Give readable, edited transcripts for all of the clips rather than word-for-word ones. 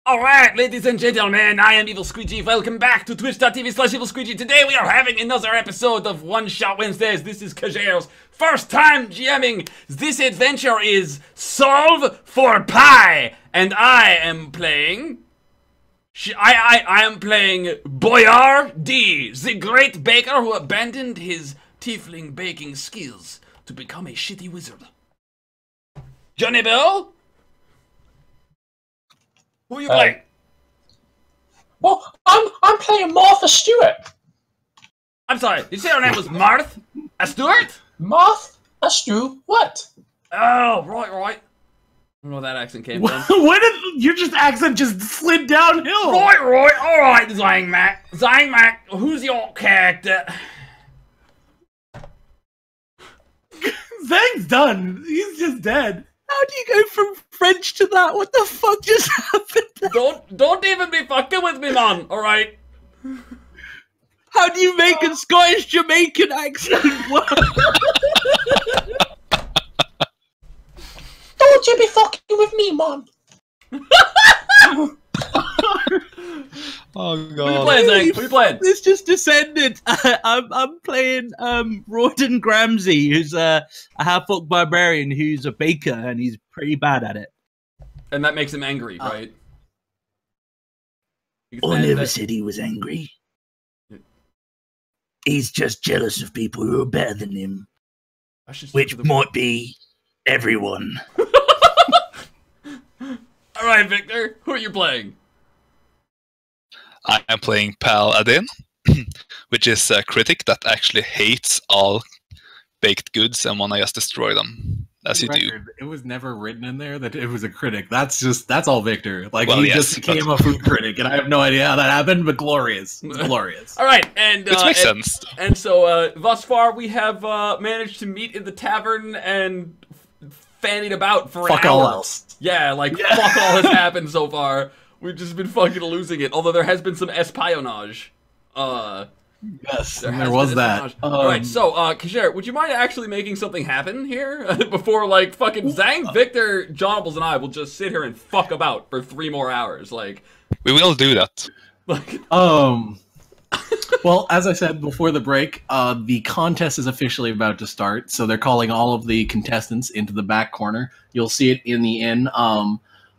Alright, ladies and gentlemen, I am EvilSqueegee. Welcome back to twitch.tv/EvilSqueegee. Today we are having another episode of One Shot Wednesdays. This is Kajer's first time GMing. This adventure is Solve for Pie. And I am playing... I am playing Boyar D, the great baker who abandoned his tiefling baking skills to become a shitty wizard. Johnny Bill? Who are you playing? Well, I'm playing Martha Stewart. I'm sorry, did you say her name was Marth? Stewart? Martha Stewart? What? Oh, right. I don't know where that accent came from. Where did your accent just slid downhill? Right, alright, Zangmak, who's your character? Zang's done. He's just dead. How do you go from French to that? What the fuck just happened? Don't even be fucking with me, man, alright? How do you make a Scottish Jamaican accent work? Don't you be fucking with me, man. Who Oh god. are you playing, Zang? Who are you playing? This just descended. I'm playing Rawdon Gramsey, who's a half-orc barbarian who's a baker and he's pretty bad at it. And that makes him angry, right? I never said he was angry. He's just jealous of people who are better than him, which might be everyone. Alright, Victor, who are you playing? I am playing Paladin, which is a critic that actually hates all baked goods and wanna just destroy them, as you do. It was never written in there that it was a critic. That's all Victor. Like, well, he yes, just became a food critic, and I have no idea how that happened, but glorious. It's glorious. Alright, and... It makes sense. And so, thus far, we have managed to meet in the tavern and fanning about for Fuck an hour. all else. Yeah, like, fuck all has happened so far. We've just been fucking losing it, although there has been some espionage. Yes, There was that. Alright, so, Kajer, would you mind actually making something happen here? Before, like, fucking Zang, Victor, Jonables, and I will just sit here and fuck about for 3 more hours, like... We will do that. Like... Well, as I said before the break, the contest is officially about to start, so they're calling all of the contestants into the back corner. You'll see it in the inn.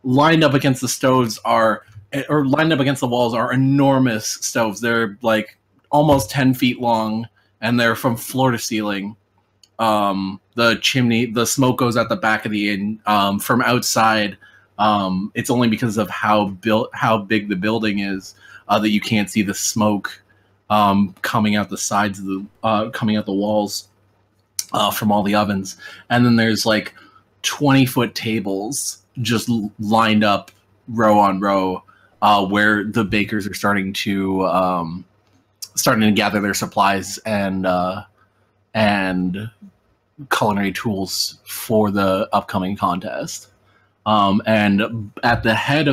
Lined up against the stoves lined up against the walls are enormous stoves. They're like almost 10 feet long, and they're from floor to ceiling. The chimney, the smoke goes out the back of the inn. From outside, it's only because of how big the building is that you can't see the smoke coming out the sides of the coming out the walls from all the ovens. And then there's like 20-foot tables just lined up row on row, where the bakers are starting to gather their supplies and culinary tools for the upcoming contest. And at the head,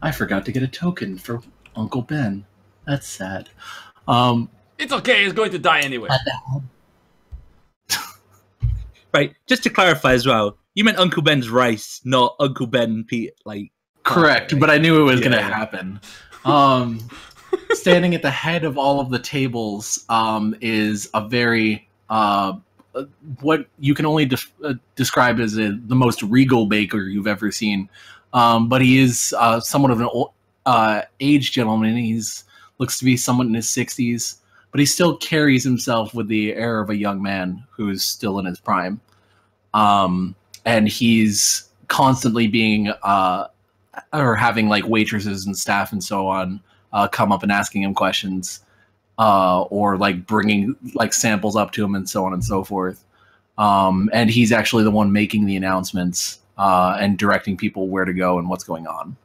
I forgot to get a token for Uncle Ben. That's sad. It's okay, he's going to die anyway. Right, just to clarify as well, you meant Uncle Ben's rice, not Uncle Ben Pete, like... Correct, but I knew it was going to happen. Standing at the head of all of the tables is a very... what you can only describe as the most regal baker you've ever seen. But he is somewhat of an aged gentleman. He's looks to be someone in his 60s. But he still carries himself with the air of a young man who's still in his prime. And he's constantly being, or having like waitresses and staff and so on, come up and asking him questions, or like bringing like samples up to him and so on and so forth. And he's actually the one making the announcements, and directing people where to go and what's going on.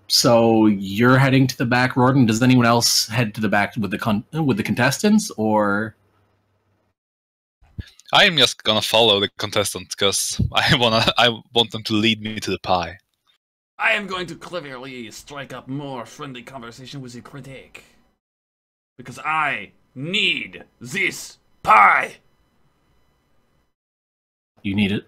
So you're heading to the back, Rawdon. Does anyone else head to the back with the contestants, or? I am just gonna follow the contestant because I want them to lead me to the pie. I am going to cleverly strike up more friendly conversation with the critic. Because I need this pie! You need it?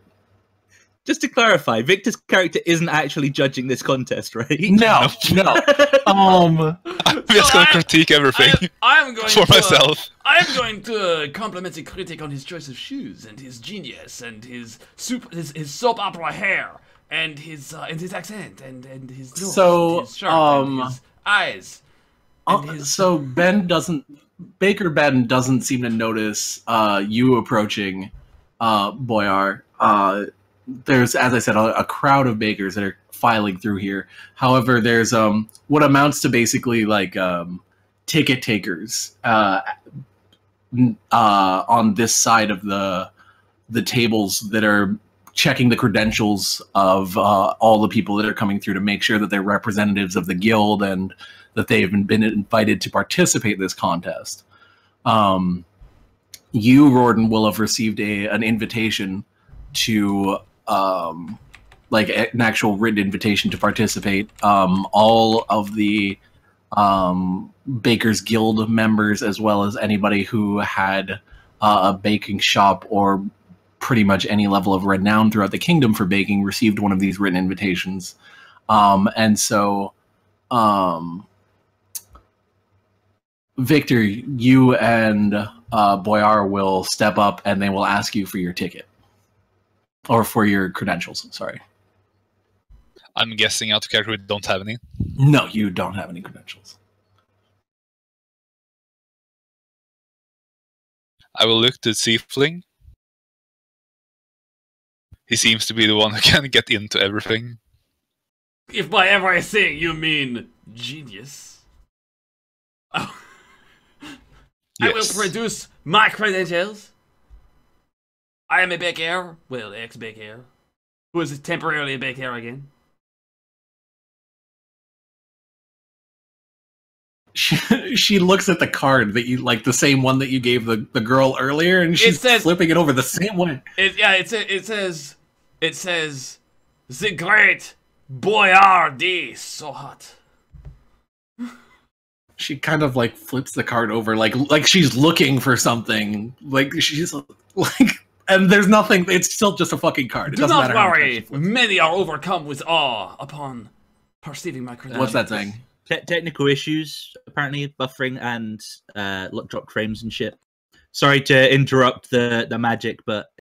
Just to clarify, Victor's character isn't actually judging this contest, right? No, no. I'm just going to critique everything I'm going for to, myself. I'm going to compliment the critic on his choice of shoes and his genius and his soap opera hair and his accent and his nose So, and his shirt and his eyes. So Baker Ben doesn't seem to notice you approaching Boyar. There's, as I said, a crowd of bakers that are filing through here. However, there's what amounts to basically like ticket takers on this side of the tables that are checking the credentials of all the people that are coming through to make sure that they're representatives of the guild and that they've been invited to participate in this contest. You, Rorden, will have received an invitation to like an actual written invitation to participate. All of the Bakers Guild members, as well as anybody who had a baking shop or pretty much any level of renown throughout the kingdom for baking, received one of these written invitations. And so, Victor, you and Boyar will step up and they will ask you for your ticket. Or for your credentials, sorry. I'm guessing out of character we don't have any. No, you don't have any credentials. I will look to Seafling. He seems to be the one who can get into everything. If by everything you mean genius, I will produce my credentials. I am a baker, well, ex-baker, who is temporarily a baker again. She looks at the card that you like, the same one that you gave the girl earlier, and she's flipping it over the same way. It says, the great Boyardee, so hot. She kind of like flips the card over, like she's looking for something, like she's like. And there's nothing, it's still just a fucking card. It Do doesn't not matter worry, many are overcome with awe upon perceiving my credentials. What's that saying? Technical issues, apparently, buffering and dropped frames and shit. Sorry to interrupt the magic, but